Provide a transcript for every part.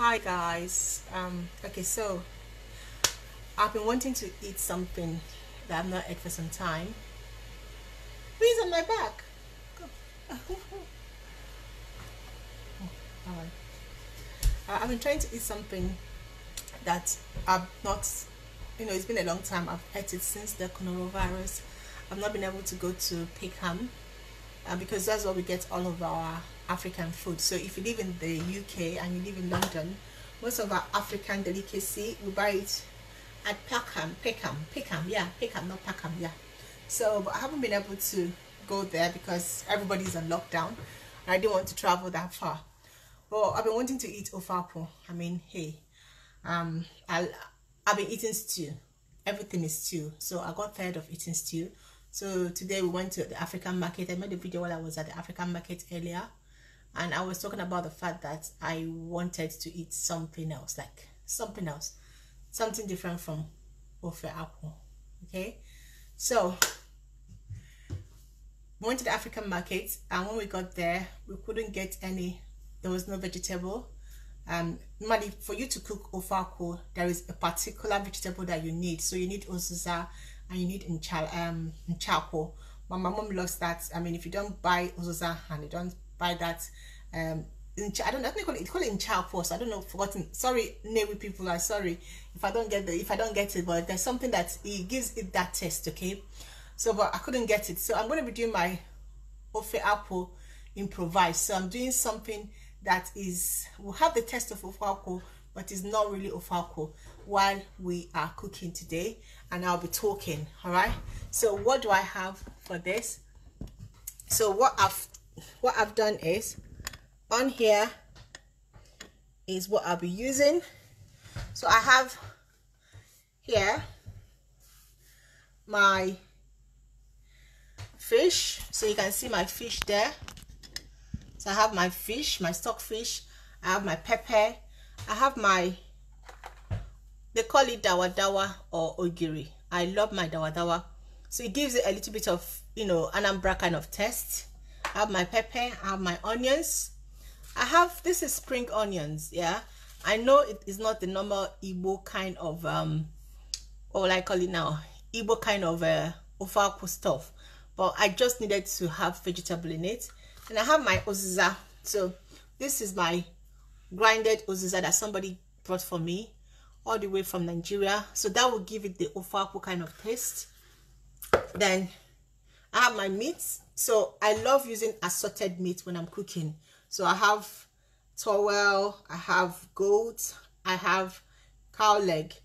Hi guys. Okay, so I've been wanting to eat something that I've not ate for some time. Who's on my back? Go. Alright. I've been trying to eat something that I've not, it's been a long time. I've ate it since the coronavirus. I've not been able to go to Peckham because that's where we get all of our African food. So if you live in the UK and you live in London, most of our African delicacy we buy it at Peckham, not Peckham, yeah. So but I haven't been able to go there because everybody's on lockdown and I didn't want to travel that far. But I've been wanting to eat Ofe. I mean, hey, I've been eating stew. Everything is stew. So I got tired of eating stew. So today we went to the African market. I made a video while I was at the African market earlier. And I was talking about the fact that I wanted to eat something else, like something else. Something different from Ofe Oha. Okay? So we went to the African market and when we got there, we couldn't get any. There was no vegetable. Normally for you to cook Ofe Oha, there is a particular vegetable that you need. So you need uziza and you need nchako. But my mom loves that. I mean, if you don't buy uziza and you don't buy that, I don't know, I think they call it nchako. So I don't know, forgotten. Sorry, Navy people, I'm sorry if I don't get it, but there's something that it gives it that taste, okay? So but I couldn't get it. So I'm going to be doing my Ofe Oha improvised. So I'm doing something that will have the taste of Ofe Oha, but is not really Ofe Oha while we are cooking today, and I'll be talking. All right, so what do I have for this? So what I've done is, on here is what I'll be using. So I have here my fish, so you can see my fish there. So I have my fish, my stock fish, I have my pepper, I have my, they call it dawa dawa or ogiri. I love my dawa dawa. So it gives it a little bit of, Anambra kind of taste. I have my pepper, I have my onions. This is spring onions, yeah. I know it is not the normal Igbo kind of, what will I call it now? Igbo kind of Ofe Oha stuff. But I just needed to have vegetable in it. And I have my uziza. So this is my grinded uziza that somebody brought for me all the way from Nigeria. So that will give it the Ofe Oha kind of taste. Then I have my meat. So I love using assorted meat when I'm cooking. So I have towel, I have goat, I have cow leg,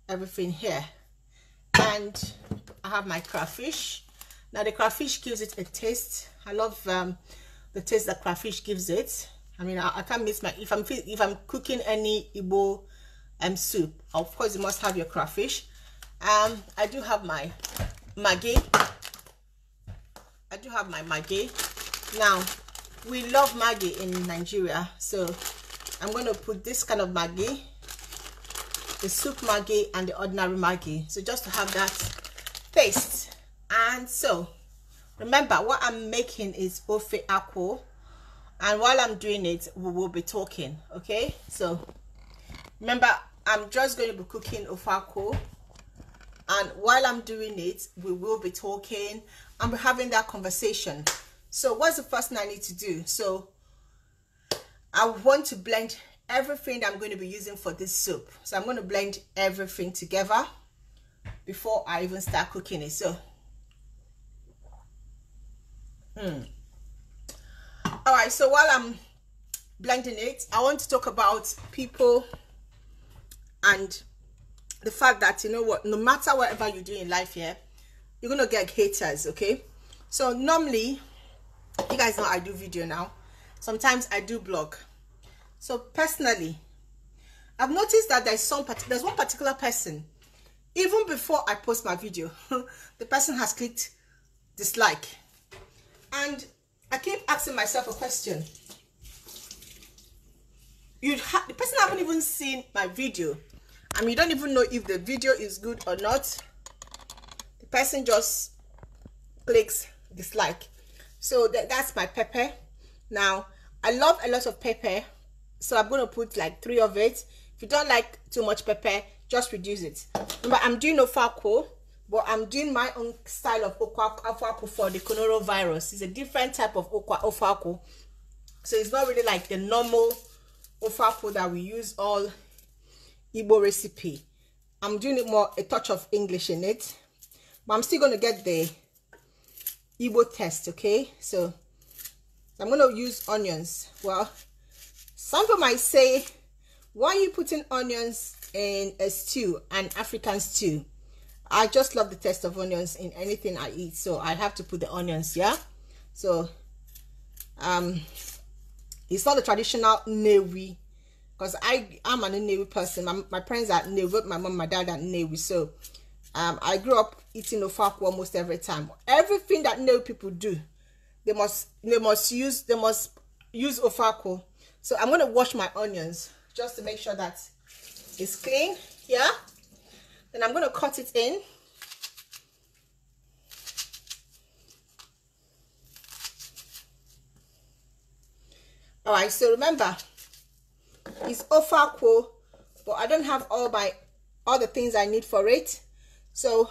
everything here. And I have my crayfish. Now the crayfish gives it a taste. I love the taste that crayfish gives it. I mean, I can't miss my, if I'm cooking any Igbo soup, of course you must have your crayfish. I do have my maggi. Now we love maggi in Nigeria, so I'm going to put this kind of maggi, the soup maggi and the ordinary maggi, so just to have that taste. And so remember, what I'm making is Ofe Oha, and while I'm doing it, we will be talking, okay? So remember, I'm just going to be cooking Ofe Oha, and while I'm doing it, we will be talking and we're having that conversation. So what's the first thing I need to do? So I want to blend everything that I'm going to be using for this soup. So I'm going to blend everything together before I even start cooking it. So all right, so while I'm blending it, I want to talk about people and the fact that, you know what, no matter whatever you do in life here, you're gonna get haters, okay? So normally, you guys know I do video now. Sometimes I do blog. So personally, I've noticed that there's one particular person, even before I post my video, the person has clicked dislike. And I keep asking myself a question. The person haven't even seen my video. I mean, you don't even know if the video is good or not. The person just clicks dislike. So that's my pepper. Now, I love a lot of pepper. So I'm going to put like 3 of it. If you don't like too much pepper, just reduce it. Remember, I'm doing ofako, but I'm doing my own style of ofako for the coronavirus. It's a different type of ofako. So it's not really like the normal ofako that we use all Igbo recipe. I'm doing it more a touch of English in it, but I'm still going to get the Igbo test, okay? So I'm going to use onions. Well, some people might say, why are you putting onions in a stew, an African stew? I just love the taste of onions in anything I eat, so I have to put the onions, yeah? So it's not the traditional Newi, because I'm an Newi person. My parents are Newi, my mom, my dad are Newi, so I grew up eating ofako almost every time. Everything that Newi people do, they must use ofako. So I'm going to wash my onions just to make sure that it's clean, yeah? Then I'm going to cut it in. All right, so remember, it's ofako, but I don't have all the things I need for it. So,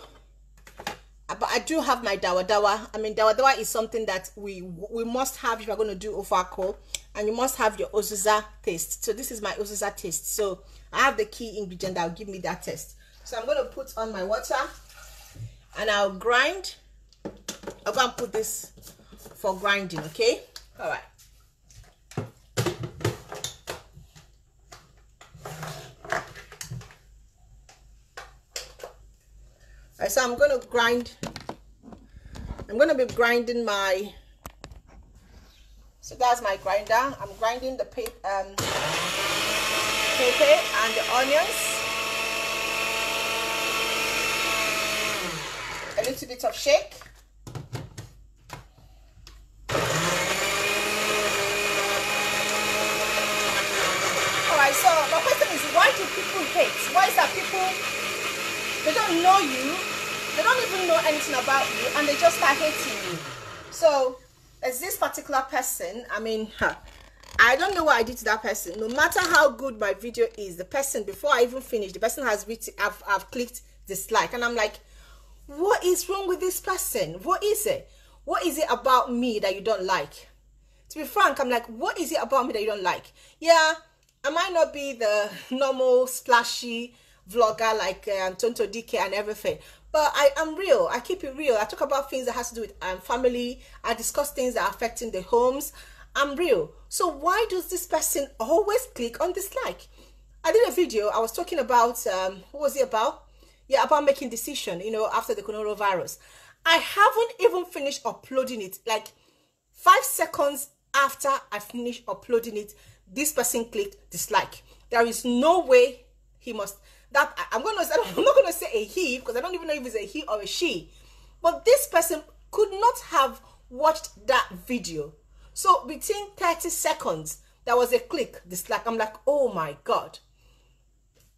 but I do have my dawa dawa. I mean, dawa dawa is something that we must have if you're going to do ofako, and you must have your uziza taste. So this is my uziza taste. So I have the key ingredient that will give me that taste. So I'm going to put on my water, and I'll grind. I'm going to put this for grinding, okay? All right. So I'm going to grind. I'm going to be grinding my. So that's my grinder. I'm grinding the pepper and the onions. A little bit of shake. Alright, so my question is, why do people hate? Why is that people, they don't know you, they don't even know anything about you, and they just start hating you? So as this particular person, I mean, I don't know what I did to that person. No matter how good my video is, the person, before I even finish, the person has written, I've clicked dislike, and I'm like, what is wrong with this person? What is it? What is it about me that you don't like? To be frank, I'm like, what is it about me that you don't like? Yeah, I might not be the normal splashy vlogger like Tonto DK and everything, but I am real. I keep it real. I talk about things that has to do with family. I discuss things that are affecting the homes. I'm real. So why does this person always click on dislike? I did a video. I was talking about what was it about? Yeah, about making decision, you know, after the coronavirus. I haven't even finished uploading it. Like 5 seconds after I finished uploading it, this person clicked dislike. There is no way he must. That I'm not gonna say a he, because I don't even know if it's a he or a she. But this person could not have watched that video. So between 30 seconds, there was a click dislike. I'm like, oh my God.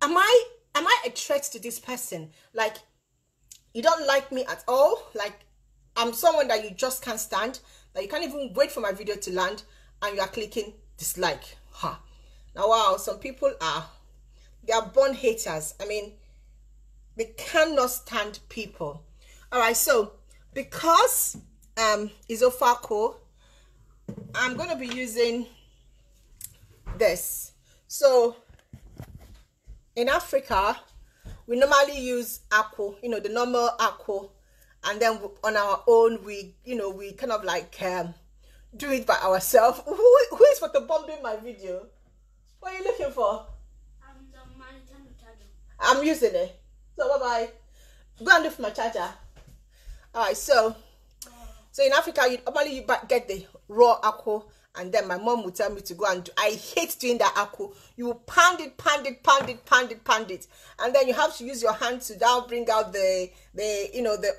Am I a threat to this person? Like, you don't like me at all? Like, I'm someone that you just can't stand, that you can't even wait for my video to land, and you are clicking dislike. Huh. Now, wow, some people they are born haters. I mean, they cannot stand people. All right, so because it's ofako, I'm going to be using this. So in Africa, we normally use akpu, you know, the normal akpu, and then on our own, we kind of like do it by ourselves. Who is photobombing my video? What are you looking for? I'm using it. So bye-bye. Go and look for my charger. Alright, so in Africa, you normally get the raw akpu, and then my mom would tell me to go and do. I hate doing that akpu. You will pound it, and then you have to use your hand to now bring out the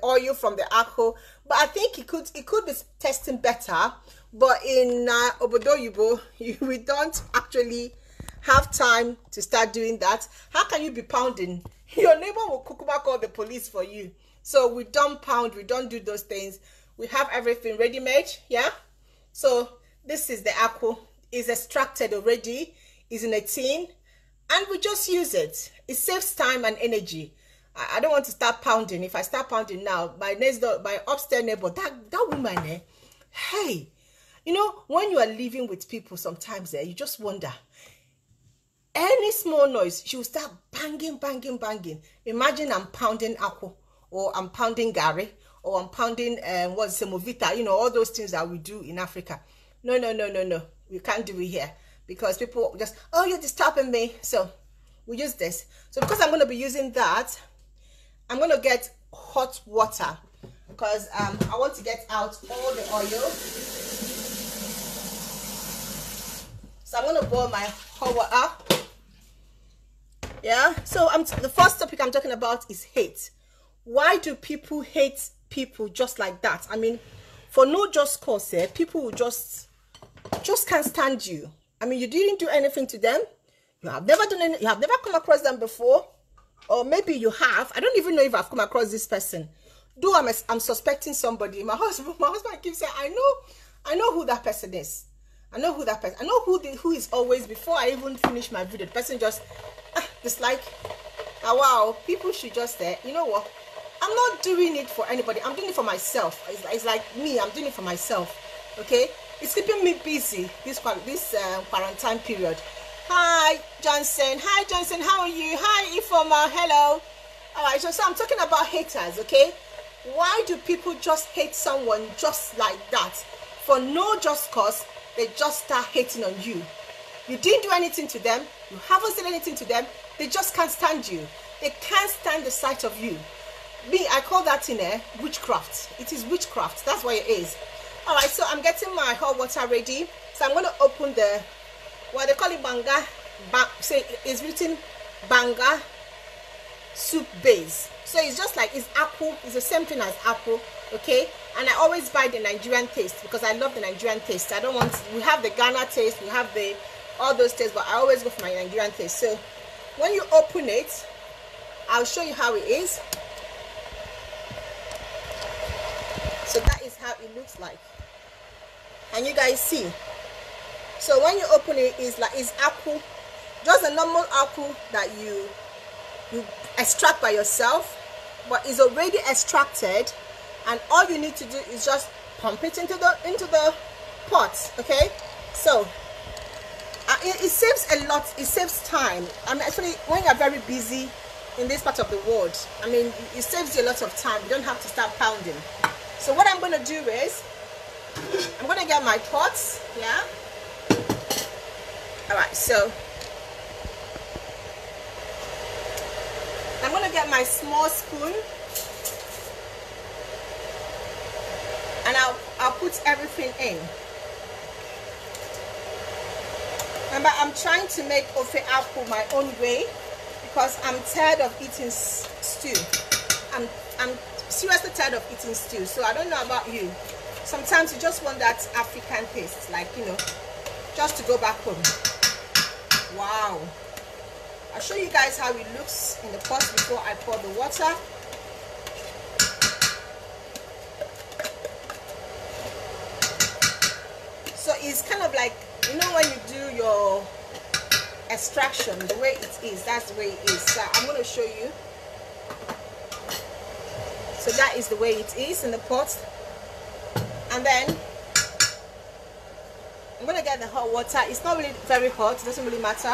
oil from the akpu. But I think it could be tasting better. But in Obodo Yibo, we don't actually have time to start doing that. How can you be pounding? Your neighbor will call the police for you. So we don't pound, we don't do those things. We have everything ready made, yeah? So this is the akpu. It's extracted already. It's in a tin, and we just use it. It saves time and energy. I don't want to start pounding. If I start pounding now, my upstairs neighbor, that woman, hey, you know, when you are living with people, sometimes you just wonder. Any small noise, she will start banging, banging, banging. Imagine I'm pounding aqua, or I'm pounding gari, or I'm pounding what's semovita, you know, all those things that we do in Africa. No. We can't do it here, because people just, oh, you're disturbing me. So we use this. So because I'm going to be using that, I'm going to get hot water, because I want to get out all the oil. So I'm going to boil my hot water. Yeah, so the first topic I'm talking about is hate. Why do people hate people just like that? I mean, for no just cause, people will just can't stand you. I mean, you didn't do anything to them. You have never done any, you have never come across them before, or maybe you have. I don't even know if I've come across this person. Though I'm suspecting somebody. My husband keeps saying, I know who that person is. I know who that person. I know who is always, before I even finish my video, the person just dislike. Wow, people should just say, you know what? I'm not doing it for anybody. I'm doing it for myself. It's like me. I'm doing it for myself. Okay, it's keeping me busy this quarantine period. Hi Johnson. Hi Johnson. How are you? Hi Ifoma. Hello. All right. So I'm talking about haters. Okay, why do people just hate someone just like that for no just cause? They just start hating on you. You didn't do anything to them. You haven't said anything to them. They just can't stand you. They can't stand the sight of you. Me, I call that in there witchcraft. It is witchcraft. That's what it is. All right, so I'm getting my hot water ready. So I'm going to open the, what they call it, banga. Say it's written banga soup base. So it's just like, it's apple. It's the same thing as apple. Okay, and I always buy the Nigerian taste, because I love the Nigerian taste. I don't want, we have the Ghana taste, we have the all those tastes, but I always go for my Nigerian taste. So when you open it, I'll show you how it is. So that is how it looks like, and you guys see. So when you open it, it's apple, just a normal apple that you extract by yourself, but it's already extracted. And all you need to do is just pump it into the pot. Okay, so it saves a lot. It saves time. I mean, actually, when you're very busy in this part of the world, I mean, it saves you a lot of time. You don't have to start pounding. So what I'm going to do is, I'm going to get my pots. Yeah. All right. So I'm going to get my small spoon. And I'll put everything in. Remember, I'm trying to make Ofe Oha my own way, because I'm tired of eating stew. I'm seriously tired of eating stew. So I don't know about you. Sometimes you just want that African taste, like, you know, just to go back home. Wow. I'll show you guys how it looks in the pot before I pour the water. So it's kind of like, you know, when you do your extraction, the way it is, that's the way it is. So I'm going to show you. So that is the way it is in the pot. And then I'm going to get the hot water. It's not really very hot. It doesn't really matter.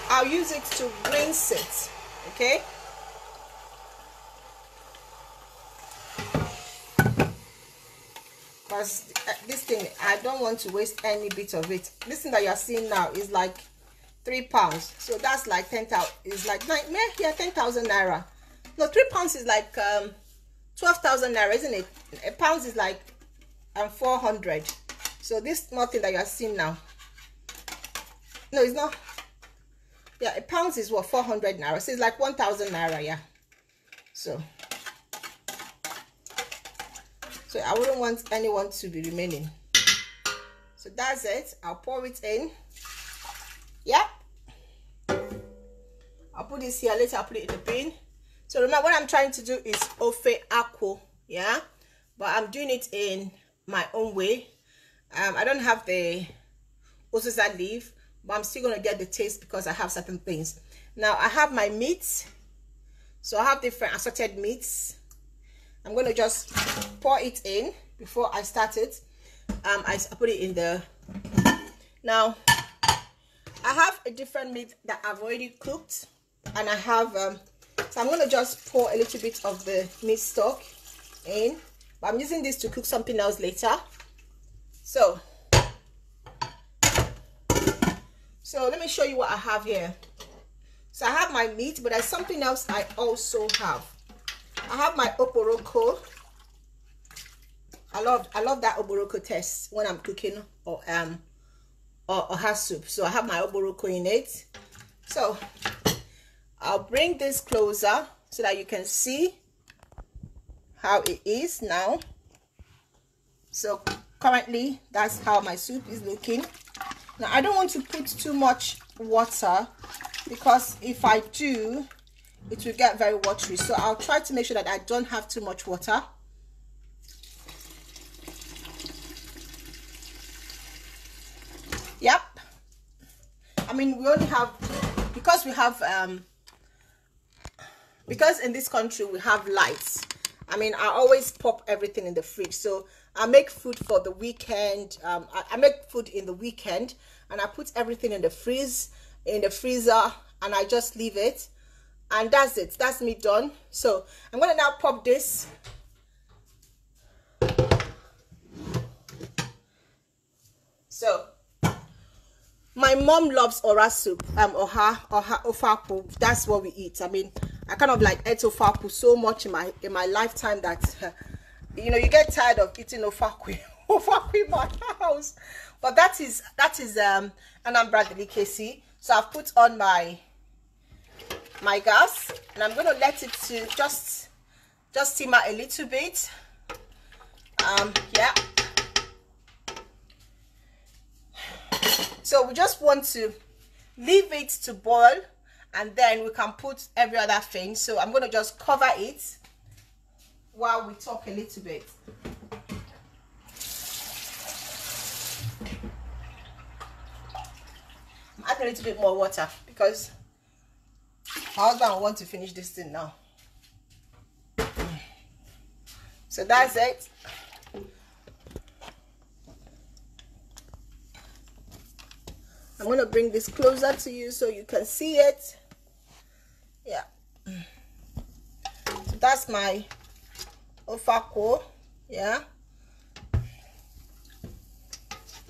I'll use it to rinse it. Okay. Because this thing, I don't want to waste any bit of it. This thing that you're seeing now is like 3 pounds. So that's like 10,000. It's like 10,000 naira. No, 3 pounds is like 12,000 naira, isn't it? A pound is like 400. So this small thing that you're seeing now. No, it's not. Yeah, a pound is what, 400 naira. So it's like 1,000 naira. Yeah. So I wouldn't want anyone to be remaining. So that's it. I'll pour it in. Yeah. I'll put this here. Later I'll put it in the bin. So remember, what I'm trying to do is Ofe Oha. Yeah. But I'm doing it in my own way. I don't have the uziza leaf, but I'm still going to get the taste because I have certain things. Now I have my meat. So I have different assorted meats. I'm going to just pour it in before I start it. I put it in the... Now I have a different meat that I've already cooked, and I have so I'm going to just pour a little bit of the meat stock in, but I'm using this to cook something else later. So let me show you what I have here. So I have my meat, but there's something else I also have. I have my oporoko. I love that oporoko taste when I'm cooking or oha soup. So I have my oporoko in it. So I'll bring this closer so that you can see how it is now. So currently that's how my soup is looking. Now I don't want to put too much water, because if I do, it will get very watery. So I'll try to make sure that I don't have too much water. Yep. I mean, we only have, because we have because in this country we have lights. I mean, I always pop everything in the fridge. So I make food for the weekend. I make food in the weekend, and I put everything in the freezer, and I just leave it, and that's it. That's me done. So I'm gonna now pop this. So my mom loves ora soup, oha ofapu. That's what we eat. I mean, I kind of like ate ofapu so much in my lifetime that you know, you get tired of eating ofaku in my house. But that is Anambra delicacy. So I've put on my gas, and I'm going to let it to just simmer a little bit. Yeah. So we just want to leave it to boil, and then we can put every other thing. So I'm going to just cover it while we talk a little bit. I'm adding a little bit more water because my husband wants to finish this thing now. So that's it. I'm going to bring this closer to you so you can see it. Yeah. So that's my ofako. Yeah.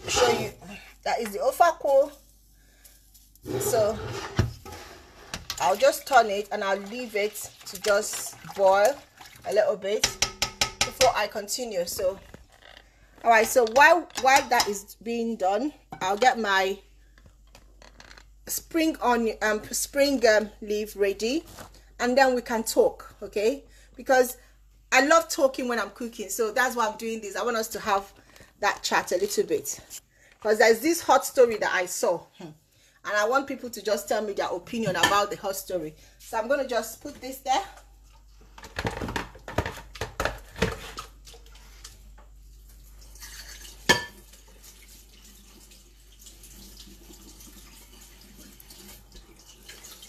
Show you. That is the ofako. So I'll just turn it and I'll leave it to just boil a little bit before I continue. So all right, so while that is being done, I'll get my spring leaf ready, and then we can talk, okay? Because I love talking when I'm cooking, so that's why I'm doing this. I want us to have that chat a little bit, because there's this hot story that I saw, and I want people to just tell me their opinion about the hot story. So I'm going to just put this there.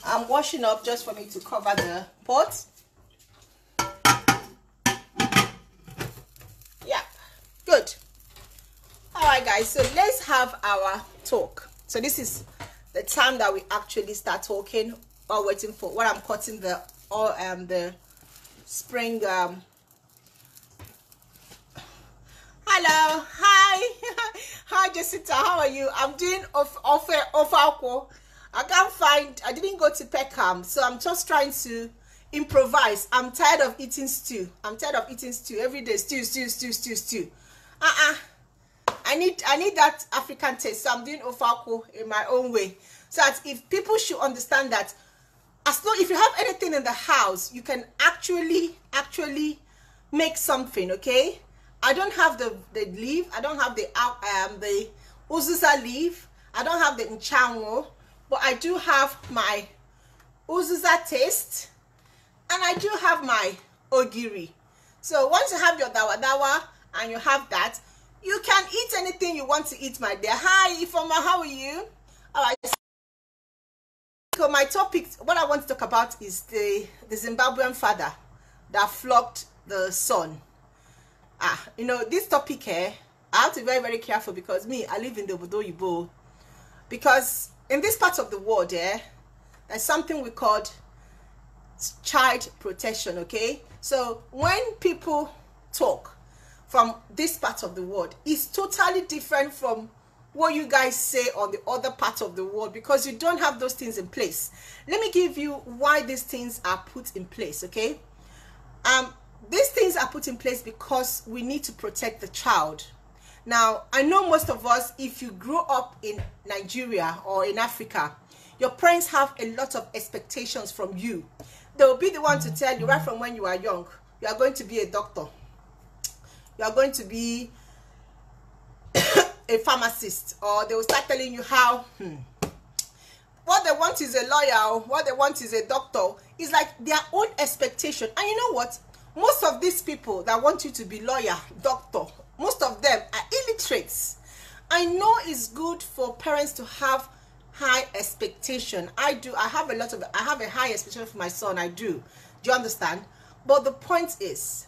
I'm washing up just for me to cover the pot. Yeah, good. All right, guys, so let's have our talk. So this is the time that we actually start talking while waiting for what I'm cutting the spring. Hello, hi. Hi Jessica, how are you? I'm doing Ofe Oha. I didn't go to Peckham, so I'm just trying to improvise. I'm tired of eating stew. Every day. Stew. I need that African taste, so I'm doing ofako in my own way, so that if people should understand that as long if you have anything in the house, you can actually make something, okay? I don't have the leaf, I don't have the uziza leaf, I don't have the nchango, but I do have my uziza taste, and I do have my ogiri. So once you have your dawa and you have that, You can eat anything you want to eat, my dear. Hi, Ifoma, how are you? All right. So my topic, what I want to talk about is the Zimbabwean father that flogged the son. You know, this topic here, I have to be very, very careful because I live in the Obodo Yibo. Because in this part of the world, there's something we call child protection, okay? So when people talk from this part of the world, it's totally different from what you guys say on the other part of the world, because you don't have those things in place. Let me give you why these things are put in place, okay? These things are put in place because we need to protect the child. Now, I know most of us, if you grew up in Nigeria or in Africa, your parents have a lot of expectations from you. They will be the one to tell you right from when you are young, you are going to be a doctor, you are going to be a pharmacist, or they will start telling you how what they want is a lawyer, what they want is a doctor. It's like their own expectation. And you know what? Most of these people that want you to be lawyer, doctor, most of them are illiterates. I know it's good for parents to have high expectation. I have a high expectation for my son. I do. Do you understand? But the point is,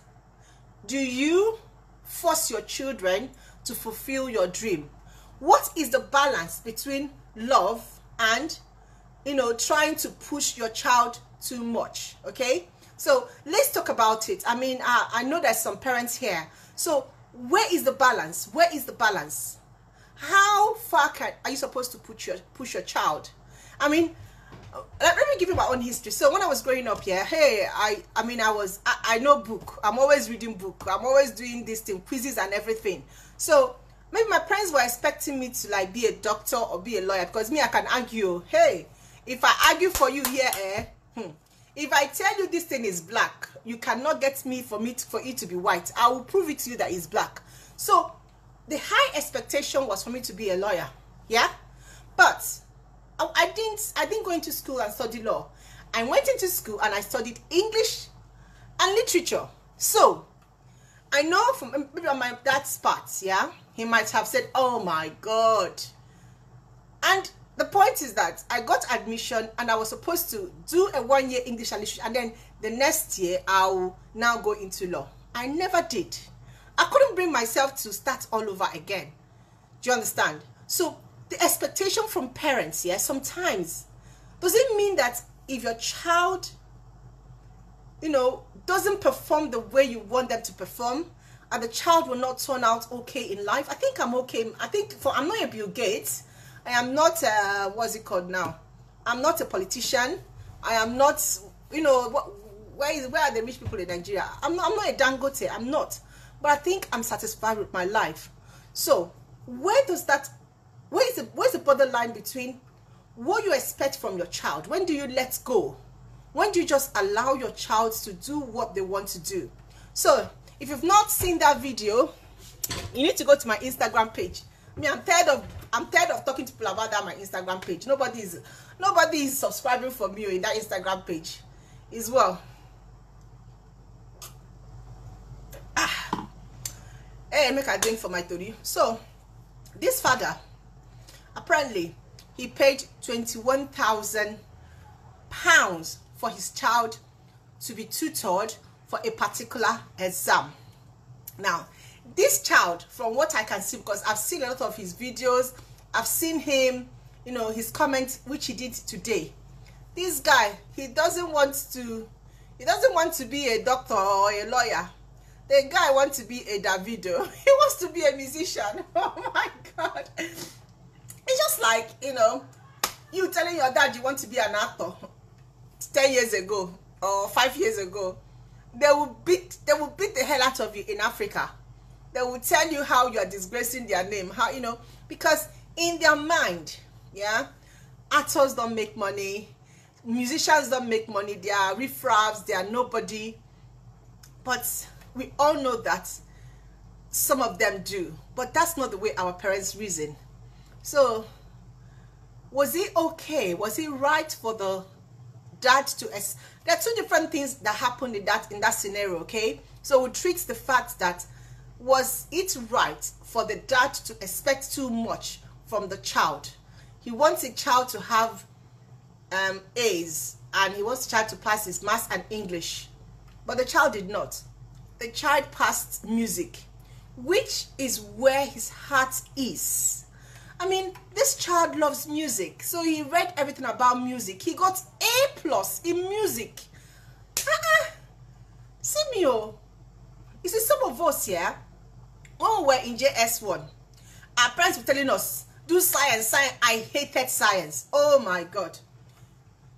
do you force your children to fulfill your dream? What is the balance between love and, you know, trying to push your child too much? Okay, so let's talk about it. I mean, I know there's some parents here. So where is the balance? Where is the balance? How far are you supposed to push your child? I mean, let me give you my own history. So when I was growing up here, I know book. I'm always reading book. I'm always doing this thing, quizzes and everything. So maybe my parents were expecting me to like be a doctor or be a lawyer, because I can argue. Hey, if I argue for you here, if I tell you this thing is black, you cannot get me for it to be white. I will prove it to you that it's black. So the high expectation was for me to be a lawyer, yeah. But I didn't go into school and study law. I went into school and I studied English and literature. So I know from maybe on my dad's part, yeah, he might have said, oh my God. And the point is that I got admission and I was supposed to do a 1-year English and literature, and then the next year I'll now go into law. I never did. I couldn't bring myself to start all over again. Do you understand? So the expectation from parents, yeah, sometimes, does it mean that if your child, you know, doesn't perform the way you want them to perform, and the child will not turn out okay in life? I think I'm okay. I'm not a Bill Gates. I am not what's it called now? I'm not a politician. I am not, you know, where are the rich people in Nigeria? I'm not a Dangote. I'm not. But I think I'm satisfied with my life. So where's the borderline between what you expect from your child? When do you let go? When do you just allow your child to do what they want to do? So if you've not seen that video, you need to go to my Instagram page. I mean, I'm tired of talking to people about that on my Instagram page. Nobody is subscribing for me in that Instagram page as well. Hey, make a drink for my tori. So this father, apparently he paid £21,000 for his child to be tutored for a particular exam. Now this child, from what I can see, because I've seen a lot of his videos, I've seen him, you know, his comments which he did today. This guy, he doesn't want to be a doctor or a lawyer. The guy wants to be a Davido. He wants to be a musician. Oh my God. It's just like, you know, you telling your dad you want to be an actor 10 years ago or 5 years ago. They will beat the hell out of you in Africa. They will tell you how you are disgracing their name, how, you know, because in their mind, yeah, actors don't make money, musicians don't make money, they are riffraffs, they are nobody. But we all know that some of them do, but that's not the way our parents reason. So was it okay? Was it right for the dad to there are two different things that happened in that scenario, okay? So we treat the fact that was it right for the dad to expect too much from the child? He wants the child to have A's, and he wants the child to pass his maths and English, but the child did not. The child passed music, which is where his heart is. I mean, this child loves music, so he read everything about music. He got A+ in music. See me, oh. You see, some of us here, when we were in JS1, our parents were telling us, do science. I hated science. Oh my God.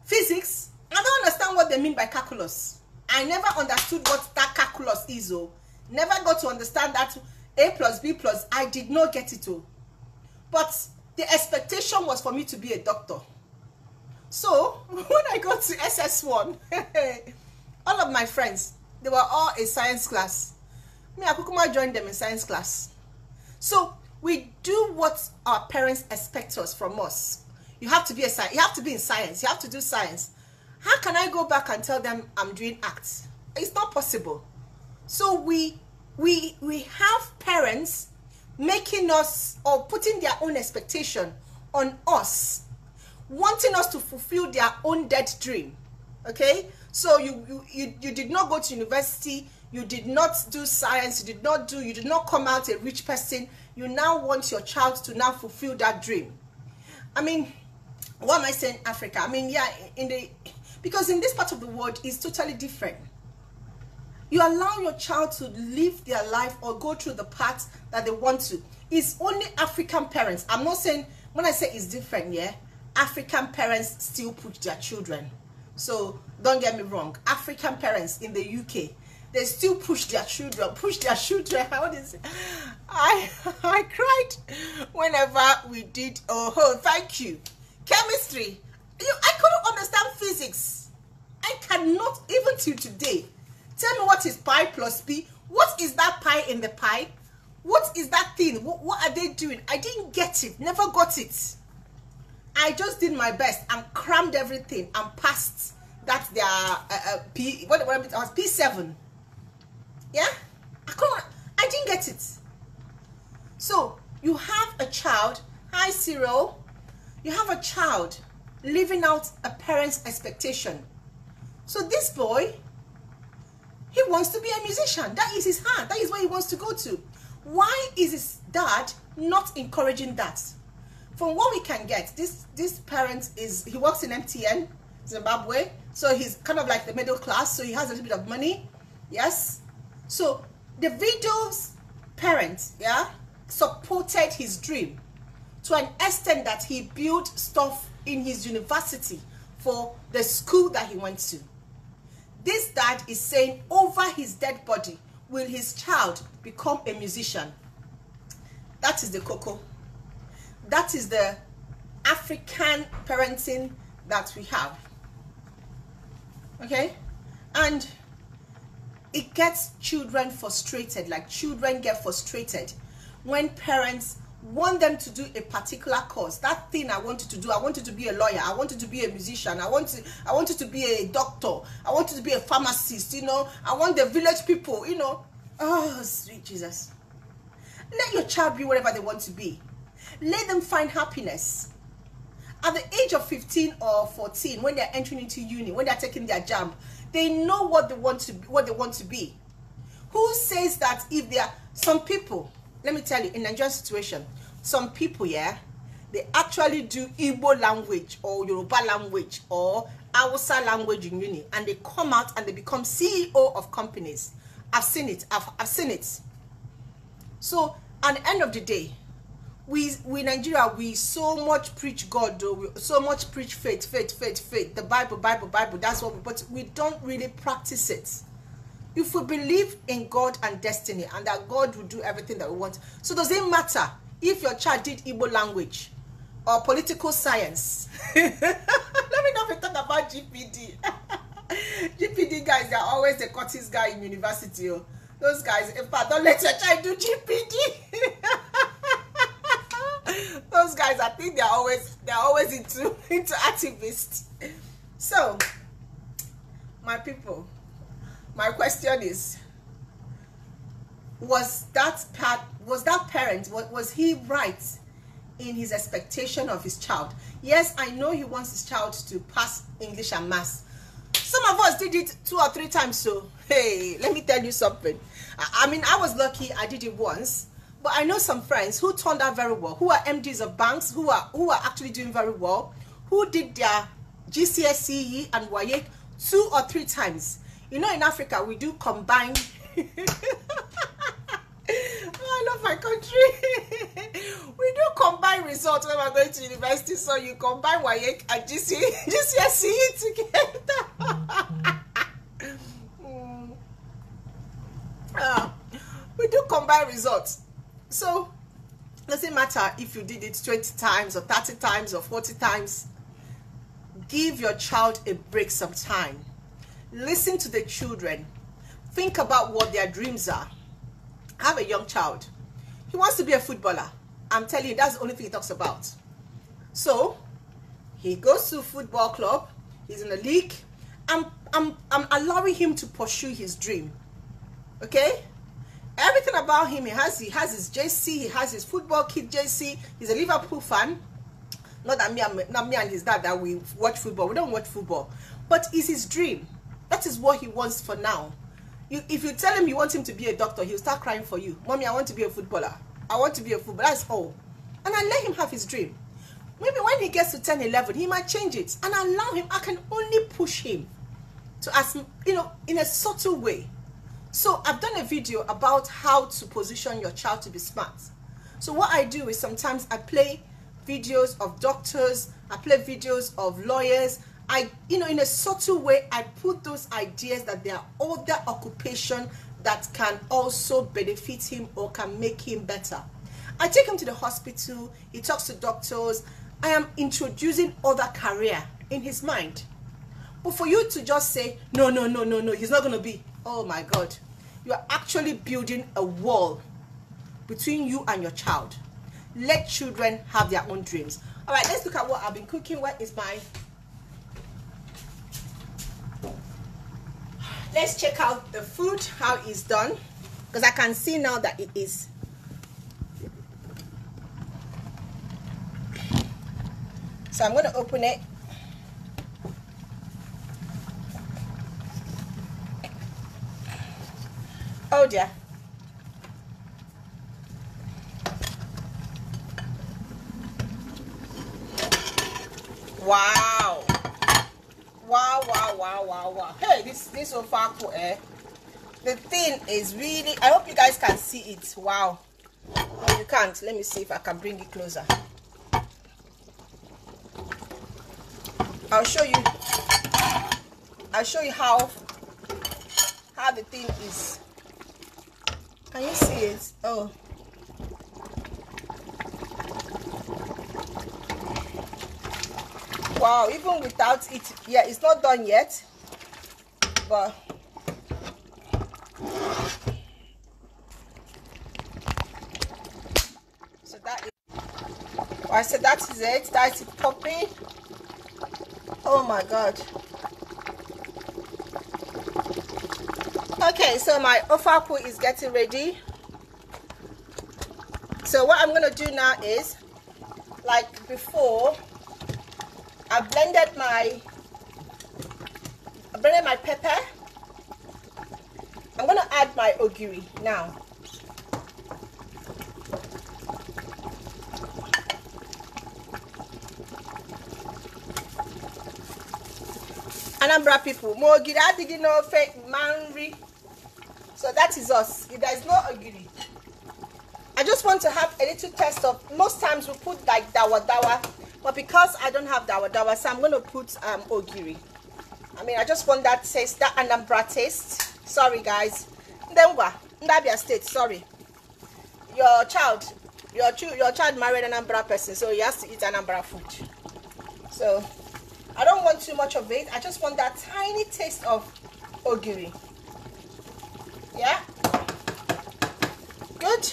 Physics, I don't understand what they mean by calculus. I never understood what that calculus is. Oh, never got to understand that A plus B plus. I did not get it. Oh, but the expectation was for me to be a doctor. So when I got to SS1, all of my friends, they were all in science class. Me, I could join them in science class. So we do what our parents expect us from us. You have to be you have to be in science. You have to do science. How can I go back and tell them I'm doing arts? It's not possible. So we have parents making us, or putting their own expectation on us, wanting us to fulfill their own dead dream. Okay? So you did not go to university, you did not do science, you did not come out a rich person. You now want your child to now fulfill that dream. I mean, what am I saying, Africa? I mean, yeah, because in this part of the world it's totally different. You allow your child to live their life or go through the path that they want to. It's only African parents. I'm not saying, when I say it's different, yeah, African parents still push their children. So don't get me wrong. African parents in the UK, they still push their children. What is it? I cried whenever we did. Oh, thank you. Chemistry. I couldn't understand physics. I cannot, even till today. Tell me, what is pi plus b? What is that pi in the pie? What is that thing? What are they doing? I didn't get it. Never got it. I just did my best and crammed everything and passed that their P7. Yeah? I didn't get it. So you have a child. Hi, Cyril. You have a child living out a parent's expectation. So this boy, he wants to be a musician. That is his heart. That is where he wants to go to. Why is his dad not encouraging that? From what we can get, this parent he works in MTN, Zimbabwe. So he's kind of like the middle class. So he has a little bit of money. Yes. So the video's parents, yeah, supported his dream to an extent that he built stuff in his university for the school that he went to. This dad is saying, over his dead body, will his child become a musician? That is the cocoa. That is the African parenting that we have. Okay? And it gets children frustrated. Like, children get frustrated when parents want them to do a particular course. That thing I wanted to do, I wanted to be a lawyer, I wanted to be a musician, I wanted to be a doctor, I wanted to be a pharmacist, you know, I want the village people, you know. Oh, sweet Jesus. Let your child be whatever they want to be. Let them find happiness. At the age of 15 or 14, when they're entering into uni, when they're taking their jam, they know what they want to be. Who says that if they are, some people, let me tell you, in Nigerian situation, some people, yeah, they actually do Igbo language or Yoruba language or Hausa language in uni, and they come out and they become CEO of companies. I've seen it. I've seen it. So at the end of the day, we Nigeria, we so much preach God, though, we so much preach faith, the Bible, that's what but we don't really practice it. If we believe in God and destiny and that God will do everything that we want, so does it matter if your child did Igbo language or political science? Let me not talk about GPD. GPD guys, they're always the courtest guy in university. Oh. Those guys, in fact, don't let your child do GPD. Those guys, I think they're always into activists. So, my people, my question is, was that parent, was he right in his expectation of his child? Yes, I know he wants his child to pass English and maths. Some of us did it 2 or 3 times. So hey, let me tell you something. I mean, I was lucky I did it once, but I know some friends who turned out very well, who are MDs of banks, who are actually doing very well, who did their GCSE and WAEC 2 or 3 times. You know, in Africa we do combine. I love my country. We do combine results when we're going to university, so you combine WAEC and GCSE together. We do combine results, so doesn't matter if you did it 20 times or 30 times or 40 times. Give your child a break sometime. Listen to the children. Think about what their dreams are. I have a young child. He wants to be a footballer. I'm telling you, that's the only thing he talks about. So he goes to football club. He's in a league. I'm allowing him to pursue his dream. Okay? Everything about him, he has his JC, he has his football kit JC. He's a Liverpool fan. Not me and his dad that we watch football. We don't watch football. But it's his dream. That is what he wants for now. If you tell him you want him to be a doctor, he'll start crying for you. Mommy, I want to be a footballer. I want to be a footballer. That's all. And I let him have his dream. Maybe when he gets to 10, 11, he might change it. And I allow him. I can only push him to ask, you know, in a subtle way. So I've done a video about how to position your child to be smart. So what I do is sometimes I play videos of doctors. I play videos of lawyers. In a subtle way, I put those ideas that there are other occupation that can also benefit him or can make him better. I take him to the hospital. He talks to doctors. I am introducing other career in his mind. But for you to just say, no, he's not going to be, oh my God, you are actually building a wall between you and your child. Let children have their own dreams. All right, let's look at what I've been cooking. Where is my... Let's check out the food, how it's done, because I can see now that it is. So I'm going to open it. Oh dear. Wow. Wow. Hey, this so far cool, eh? The thing is really, I hope you guys can see it. Wow. Oh, you can't. Let me see if I can bring it closer. I'll show you how the thing is. Can you see it? Oh. Wow, even without it, yeah, it's not done yet, but so that is, I said that is it. That's it popping. Oh my God. Okay, so my ofe is getting ready. So what I'm gonna do now is, like before, I blended my pepper. I'm gonna add my ogiri now. Anambra people, more ogiri. I didn't know fake manri. So that is us. There is no ogiri. I just want to have a little taste of. Most times we put like dawa. But because I don't have dawa, so I'm going to put ogiri. I mean, I just want that taste, that Anambra taste. Sorry, guys. Ndengwa, Ndabia State, sorry. Your child married an Anambra person, so he has to eat Anambra food. So, I don't want too much of it. I just want that tiny taste of ogiri. Yeah? Good.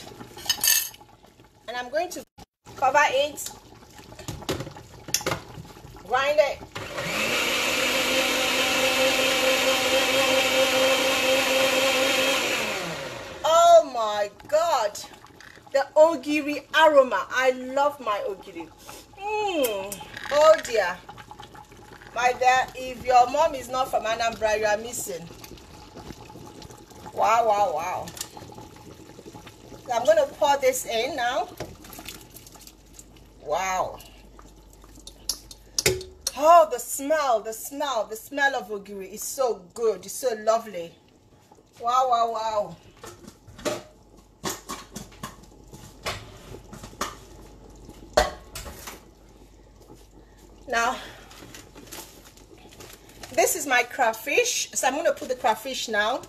And I'm going to cover it. Grind it. Oh my my God. The ogiri aroma. I love my ogiri. Oh dear. My dear, if your mom is not from Anambra, you are missing. Wow, wow, wow. So I'm going to pour this in now. Wow. Oh, the smell of ogiri is so good. It's so lovely. Wow, wow, wow. Now, this is my crayfish. So I'm going to put the crayfish now.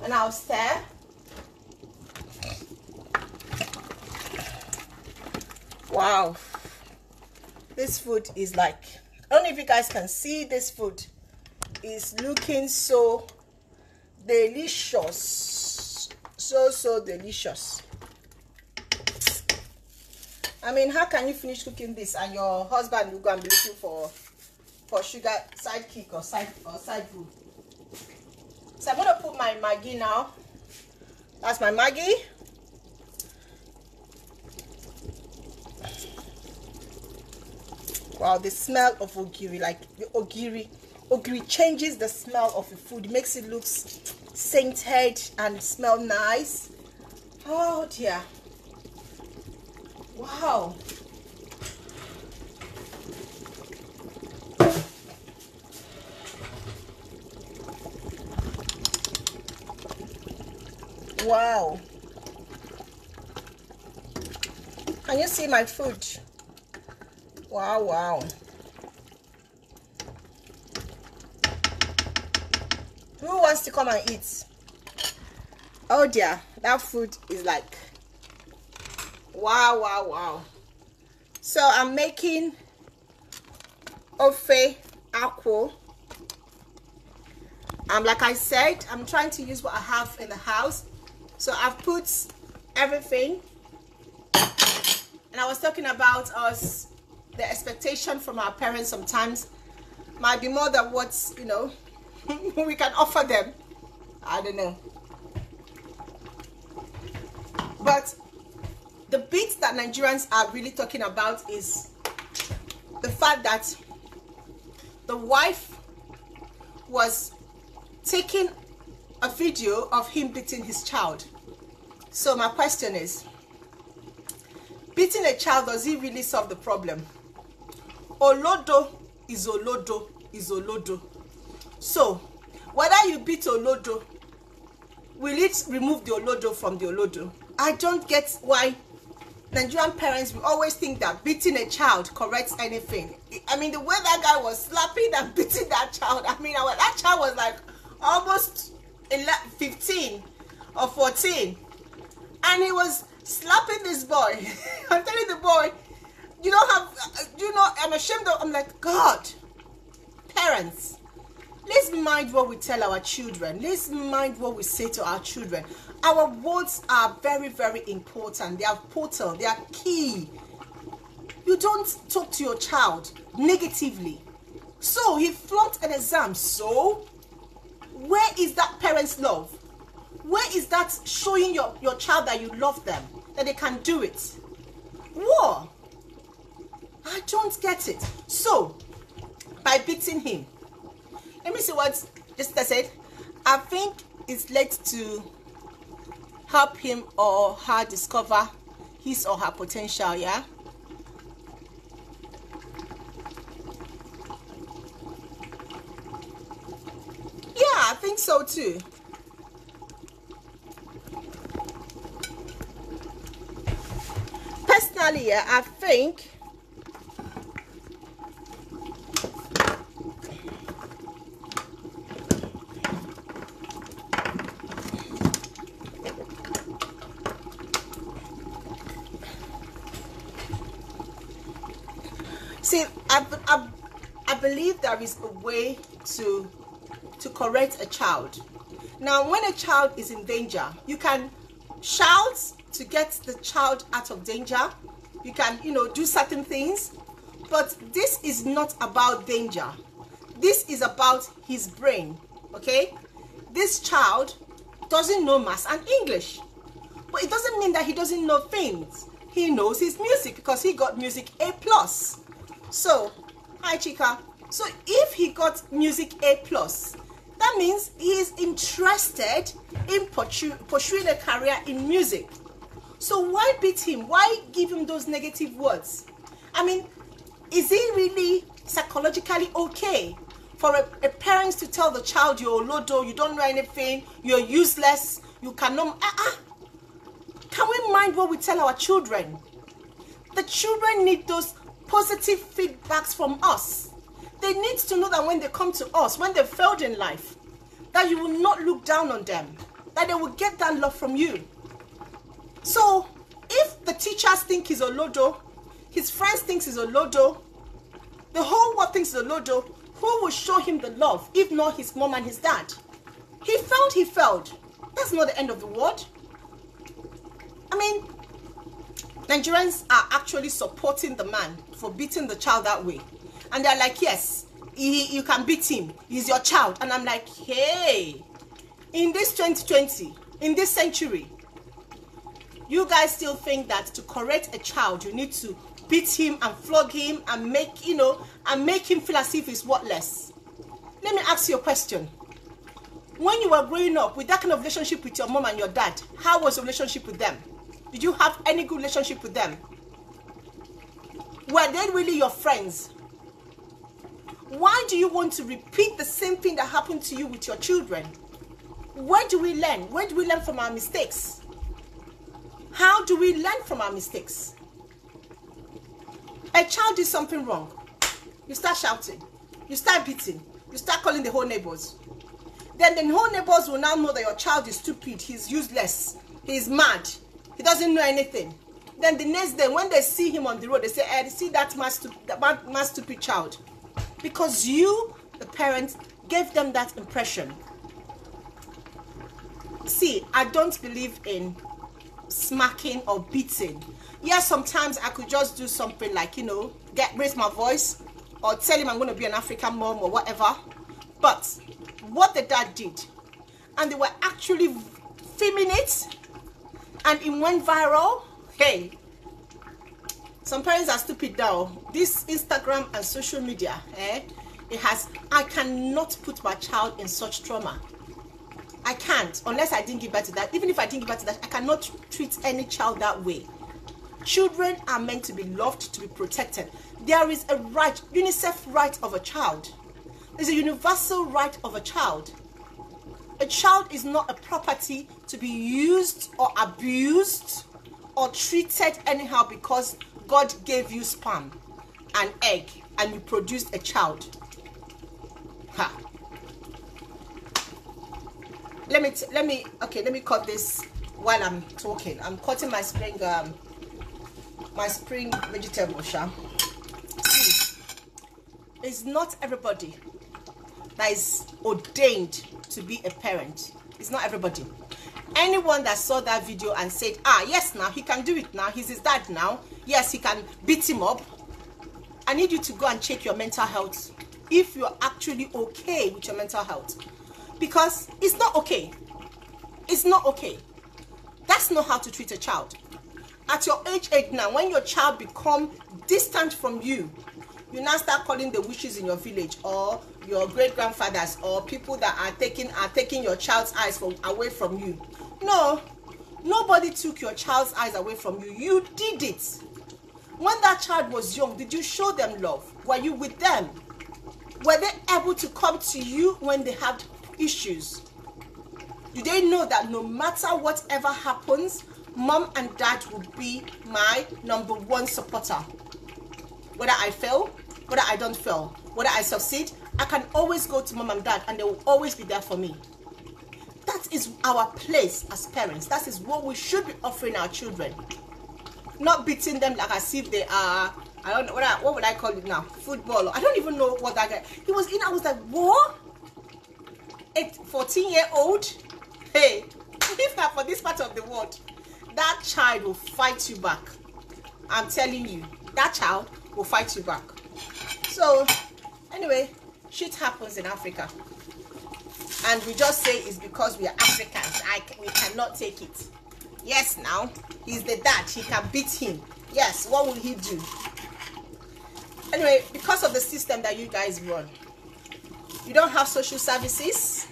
And I'll stir. Wow. This food is like, I don't know if you guys can see, this food is looking so delicious. So delicious. I mean, how can you finish cooking this and your husband will go and be looking for sugar sidekick or side food? So I'm gonna put my Maggi now. That's my Maggi. Wow, the smell of ogiri, like the ogiri changes the smell of the food, makes it look scented and smell nice. Oh dear. Wow. Wow. Can you see my food? Wow, wow. Who wants to come and eat? Oh dear, that food is like, wow, wow, wow. So I'm making Ofe Oha. Like I said, I'm trying to use what I have in the house. So I've put everything. And I was talking about us, the expectation from our parents sometimes might be more than what, you know, we can offer them. I don't know. But the bit that Nigerians are really talking about is the fact that the wife was taking a video of him beating his child. So my question is, beating a child, does it really solve the problem? Olodo is Olodo is Olodo. So whether you beat Olodo, will it remove the Olodo from the Olodo? I don't get why Nigerian parents will always think that beating a child corrects anything. I mean, the way that guy was slapping and beating that child, I mean, that child was like almost 15 or 14, and he was slapping this boy. I'm telling the boy, you don't have, you know, I'm ashamed of, I'm like, God, parents, let's mind what we tell our children. Let's mind what we say to our children. Our words are very, very important. They are portal, they are key. You don't talk to your child negatively. So he flunked an exam. So where is that parent's love? Where is that showing your child that you love them, that they can do it? What? I don't get it. So by beating him, let me see what Jessica said. I think it's led to help him or her discover his or her potential. Yeah. Yeah, I think so too. Personally, yeah, I think I believe there is a way to correct a child. Now, when a child is in danger, you can shout to get the child out of danger. You can, you know, do certain things. But this is not about danger. This is about his brain, okay? This child doesn't know maths and English. But it doesn't mean that he doesn't know things. He knows his music because he got music A+. So, hi Chika. So if he got music A+, that means he is interested in pursuing a career in music. So why beat him? Why give him those negative words? I mean, is he really psychologically okay for a parent to tell the child, you're olodo, you don't know anything, you're useless, you cannot... Can we mind what we tell our children? The children need those positive feedbacks from us. They need to know that when they come to us, when they failed in life, that you will not look down on them, that they will get that love from you. So, if the teachers think he's a lodo, his friends think he's a lodo, the whole world thinks he's a lodo, who will show him the love, if not his mom and his dad? He failed. That's not the end of the world. I mean, Nigerians are actually supporting the man for beating the child that way. And they're like, yes, you can beat him. He's your child. And I'm like, hey, in this 2020, in this century, you guys still think that to correct a child, you need to beat him and flog him and make him feel as if he's worthless. Let me ask you a question. When you were growing up with that kind of relationship with your mom and your dad, how was your relationship with them? Did you have any good relationship with them? Were they really your friends? Why do you want to repeat the same thing that happened to you with your children? Where do we learn? Where do we learn from our mistakes? How do we learn from our mistakes? A child did something wrong. You start shouting. You start beating. You start calling the whole neighbors. Then the whole neighbors will now know that your child is stupid. He's useless. He's mad. He doesn't know anything. Then the next day, when they see him on the road, they say, see that mad stupid child. Because you, the parent, gave them that impression. See, I don't believe in smacking or beating. Yes, sometimes I could just do something like, raise my voice or tell him I'm going to be an African mom or whatever. But what the dad did, and they were actually filming it, and it went viral. Hey, some parents are stupid now. This Instagram and social media, I cannot put my child in such trauma. I can't, unless I didn't give birth to that. Even if I didn't give birth to that, I cannot treat any child that way. Children are meant to be loved, to be protected. There is a right, UNICEF right of a child. There's a universal right of a child. A child is not a property to be used or abused or treated anyhow because God gave you sperm and egg and you produced a child. Ha. Let me cut this while I'm talking. I'm cutting my spring vegetable, sha. See, it's not everybody that is ordained to be a parent. It's not everybody. Anyone that saw that video and said, yes, now he can do it now, he's his dad now, yes, he can beat him up, I need you to go and check your mental health if you're actually okay with your mental health. Because it's not okay. It's not okay. That's not how to treat a child. At your age now, when your child become distant from you, you now start calling the witches in your village or your great-grandfathers or people that are taking your child's eyes away from you. No, nobody took your child's eyes away from you. You did it. When that child was young, did you show them love? Were you with them? Were they able to come to you when they had issues? Do they know that no matter whatever happens, mom and dad will be my #1 supporter? Whether I fail, whether I don't fail, whether I succeed, I can always go to mom and dad and they will always be there for me. That is our place as parents. That is what we should be offering our children. Not beating them like as if they are, I don't know, what would I call it now? Football. I don't even know what that guy, he was in. I was like, what? A 14-year-old? Hey, if not for this part of the world, that child will fight you back. I'm telling you, that child will fight you back. So anyway, shit happens in Africa, and we just say it's because we are Africans. We cannot take it. Yes, now he's the dad, he can beat him. Yes, what will he do? Anyway, because of the system that you guys run, you don't have social services,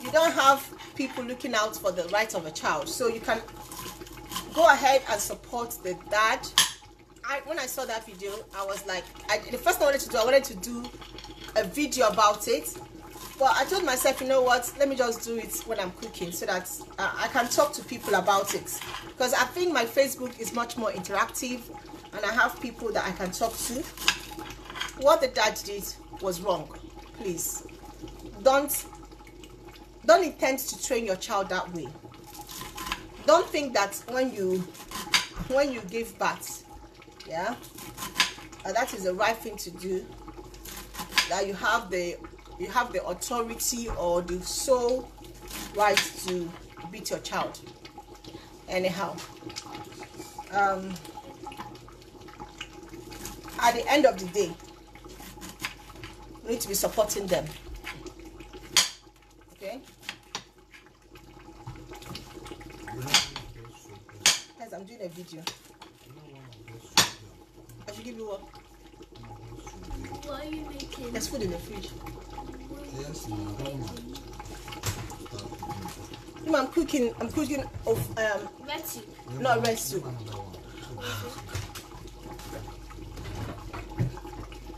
you don't have people looking out for the rights of a child, so you can go ahead and support the dad. When I saw that video, I was like, the first thing I wanted to do a video about it, but I told myself, you know what, let me just do it when I'm cooking, so that I can talk to people about it, because I think my Facebook is much more interactive and I have people that I can talk to. What the dad did was wrong. Please don't intend to train your child that way. Don't think that when you give birth, yeah, that is the right thing to do, that you have the authority or the sole right to beat your child. Anyhow, at the end of the day, we need to be supporting them. Okay? Guys, I'm doing a video. I should give you what? What are you making? There's food in the fridge. Yes, I'm cooking of red soup. not red soup.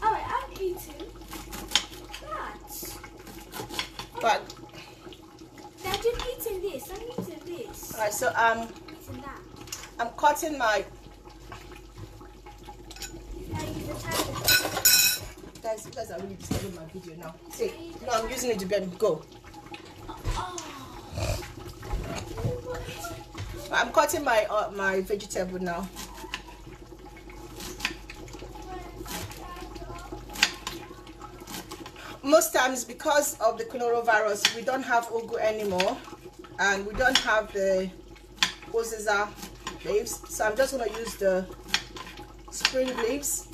Alright, I'm eating that. But Dad, you're eating this. I'm eating this. alright, so I'm eating that. I'm cutting my guys. You guys are really disturbing my video now. See, no, I'm using it to bend. Go. I'm cutting my vegetable now. Most times, because of the coronavirus, we don't have ugu anymore, and we don't have the uziza leaves. So I'm just going to use the spring leaves,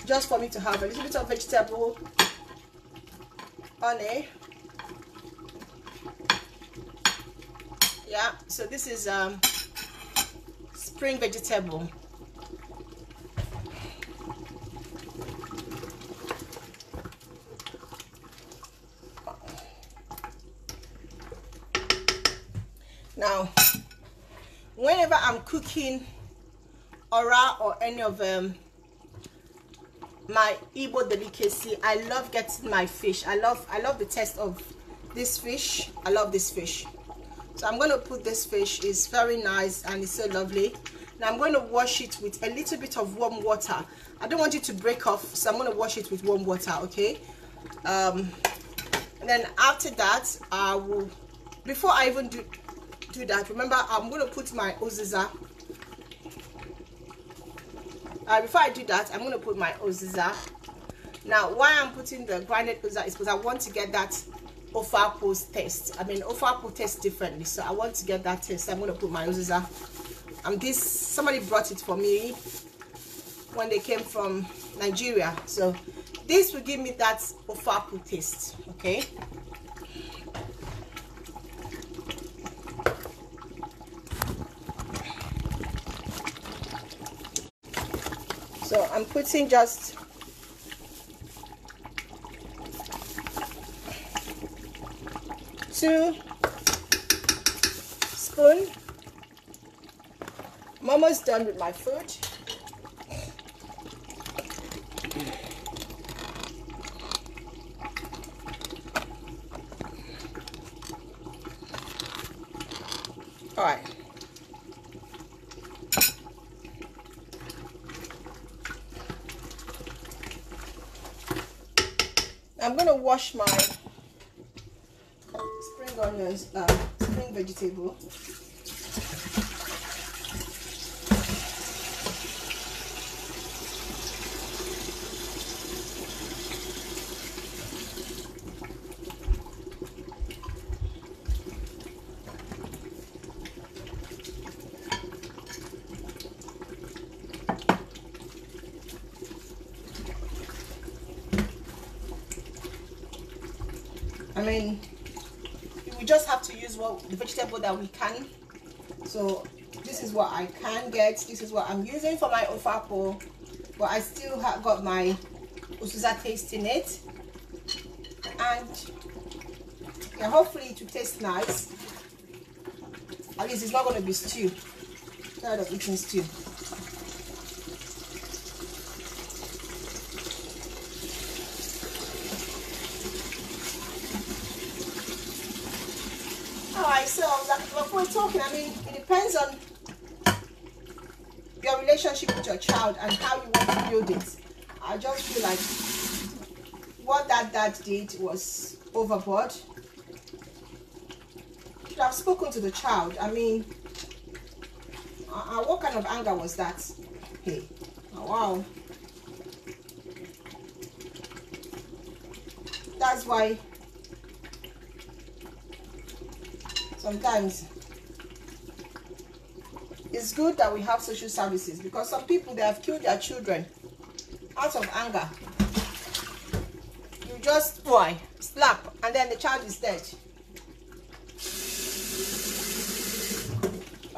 just for me to have a little bit of vegetable on it. Yeah, so this is spring vegetable. Now, whenever I'm cooking ora or any of my Igbo delicacy, I love getting my fish. I love the taste of this fish. I love this fish. So I'm going to put this fish. It's very nice and it's so lovely. Now I'm going to wash it with a little bit of warm water. I don't want it to break off, so I'm going to wash it with warm water, okay? And then after that, I will, before I even do that, remember, I'm going to put my uziza. Before I do that, I'm going to put my uziza. Now, why I'm putting the grinded uziza is because I want to get that Ofe Oha's taste. I mean, Ofe Oha tastes differently, so I want to get that taste. I'm going to put my uziza. Somebody brought it for me when they came from Nigeria. So this will give me that Ofe Oha taste, okay? So I'm putting just two spoons. I'm almost done with my food. All right. I'm going to wash my spring onions, spring vegetable. I mean, we just have to use the vegetable that we can. So this is what I can get. This is what I'm using for my ofapo, but I still have got my usuza taste in it, and yeah, hopefully it will taste nice. At least it's not going to be stew. I'm tired of eating stew. Alright, so like we're talking, I mean, it depends on your relationship with your child and how you want to build it. I just feel like what that dad did was overboard. Should have spoken to the child. I mean, what kind of anger was that? Hey, oh, wow. That's why sometimes it's good that we have social services, because some people, they have killed their children out of anger. You just slap and then the child is dead.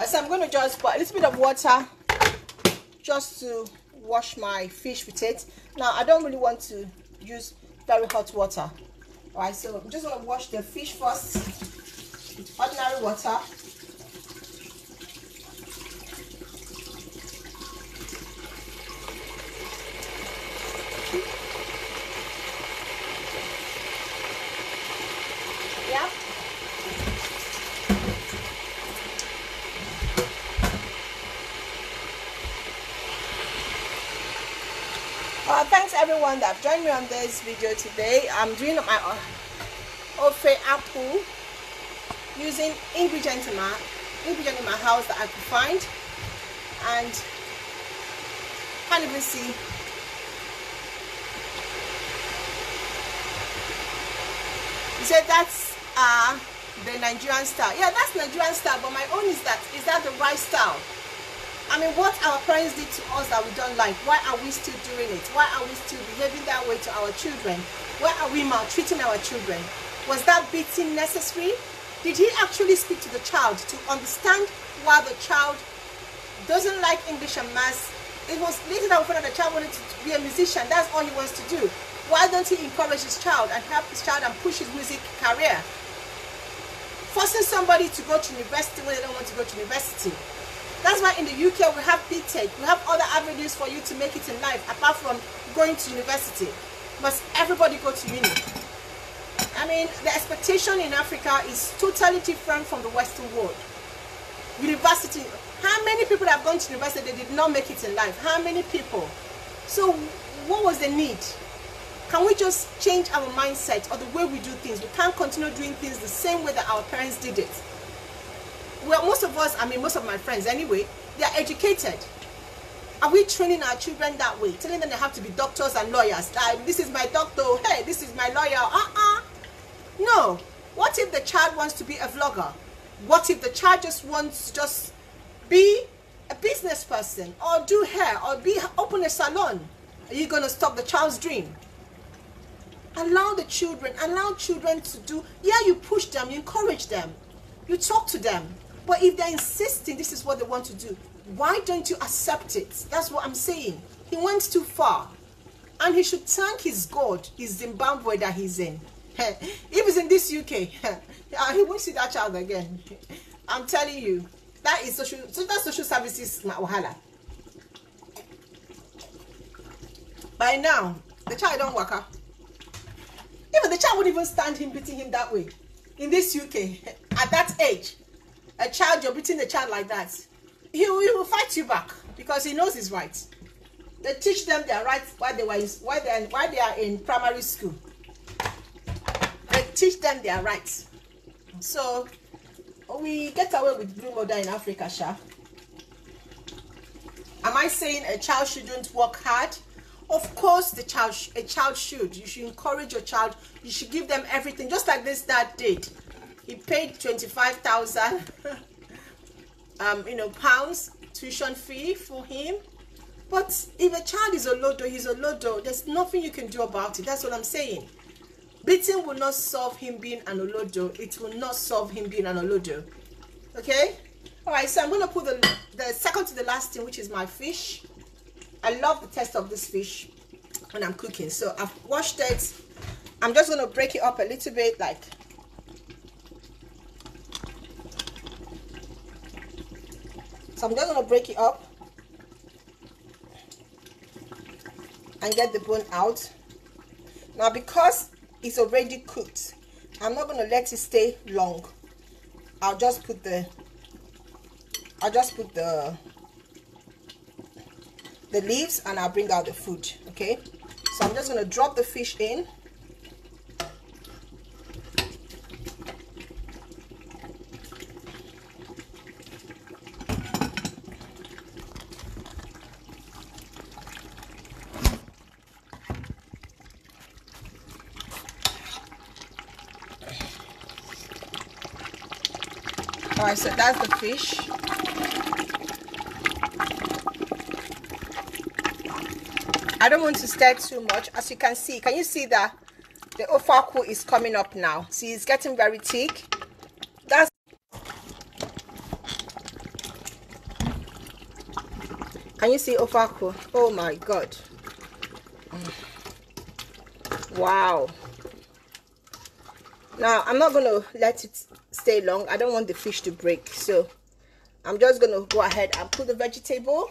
So I'm going to just put a little bit of water just to wash my fish with it. Now I don't really want to use very hot water. Alright, so I'm just going to wash the fish first with ordinary water. Yeah. Thanks everyone that joined me on this video today. I'm doing my Ofe apple using ingredients in my house that I could find, and can't even see. You said that's the Nigerian style. Yeah, that's Nigerian style, but my own is that the right style? I mean, what our parents did to us that we don't like, why are we still doing it? Why are we still behaving that way to our children? Why are we maltreating our children? Was that beating necessary? Did he actually speak to the child to understand why the child doesn't like English and maths? It was later that we found out the child wanted to be a musician. That's all he wants to do. Why don't he encourage his child and help his child and push his music career? Forcing somebody to go to university when they don't want to go to university. That's why in the UK we have BTEC, we have other avenues for you to make it in life apart from going to university. Must everybody go to uni? I mean, the expectation in Africa is totally different from the Western world. University, how many people have gone to university, they did not make it in life? How many people? So what was the need? Can we just change our mindset or the way we do things? We can't continue doing things the same way that our parents did it. Well, most of us, I mean most of my friends anyway, they are educated. Are we training our children that way? Telling them they have to be doctors and lawyers. Like, this is my doctor, hey, this is my lawyer. No. What if the child wants to be a vlogger? What if the child just wants to just be a business person or do hair or open a salon? Are you going to stop the child's dream? Allow children to do. Yeah, you push them, you encourage them, you talk to them. But if they're insisting this is what they want to do, why don't you accept it? That's what I'm saying. He went too far. And he should thank his God, his Zimbabwe that he's in. If he's in this UK, he won't see that child again. I'm telling you. That is social services wahala. By now, the child don't work up. Even the child wouldn't even stand him beating him that way. In this UK, at that age, a child, you're beating the child like that, he will fight you back because he knows his rights. They teach them their rights while they are in primary school. They teach them their rights. So we get away with blue murder in Africa, Sha. Am I saying a child shouldn't work hard? Of course, a child should. You should encourage your child. You should give them everything, just like this dad did. He paid 25,000, pounds tuition fee for him. But if a child is a lodo, he's a lodo. There's nothing you can do about it. That's what I'm saying. Beating will not solve him being an olodo. It will not solve him being an olodo. Okay? Alright, so I'm going to put the second to the last thing, which is my fish. I love the taste of this fish when I'm cooking. So I've washed it. I'm just going to break it up a little bit, like. So I'm just going to break it up and get the bone out. Now, because it's already cooked, I'm not going to let it stay long. I'll just put the leaves and I'll bring out the food. Okay, so I'm just going to drop the fish in. Alright, so that's the fish. I don't want to stir too much. As you can see, can you see that the ofe is coming up now? See, it's getting very thick. That's Can you see ofe? Oh my god. Wow. Now, I'm not going to let it stay long. I don't want the fish to break. So, I'm just going to go ahead and put the vegetable.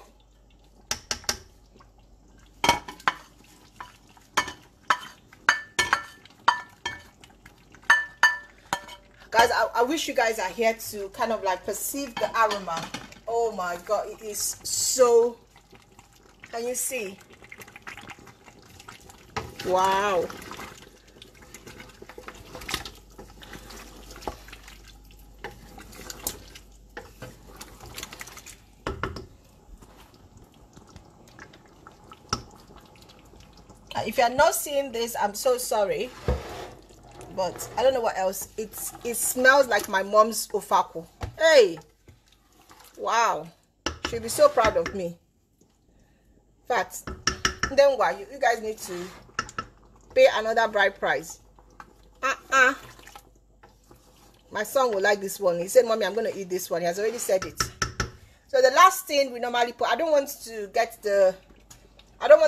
Guys, I wish you guys are here to kind of like perceive the aroma. Oh my god, it is so... Can you see? Wow. If you're not seeing this, I'm so sorry, but I don't know what else. It smells like my mom's ofe. Hey, wow, she'll be so proud of me. In fact, then why you guys need to pay another bride price. My son will like this one. He said, "Mommy, I'm going to eat this one." He has already said it. So the last thing we normally put, I don't want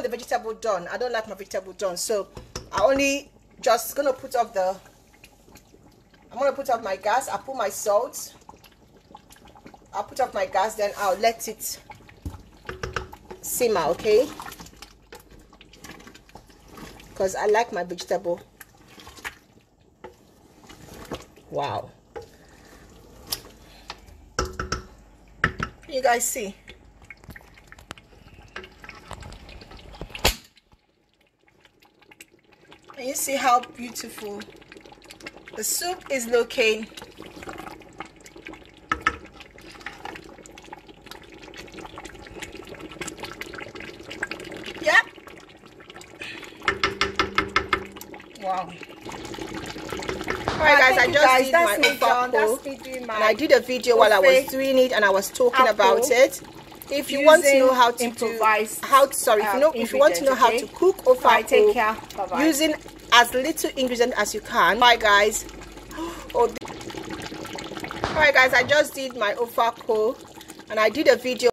the vegetable done. I don't like my vegetable done. So I only just gonna put off my gas. I'll put my salt. I'll put off my gas, then I'll let it simmer, okay? Because I like my vegetable. Wow. You guys see? And you see how beautiful the soup is looking. Yeah. Wow. Alright guys, I just did my ofe, and I did a video while I was doing it and I was talking about it. If you want to know how to if you want to know how to cook ofe using as little ingredient as you can. Bye guys. Alright guys, I just did my ofe and I did a video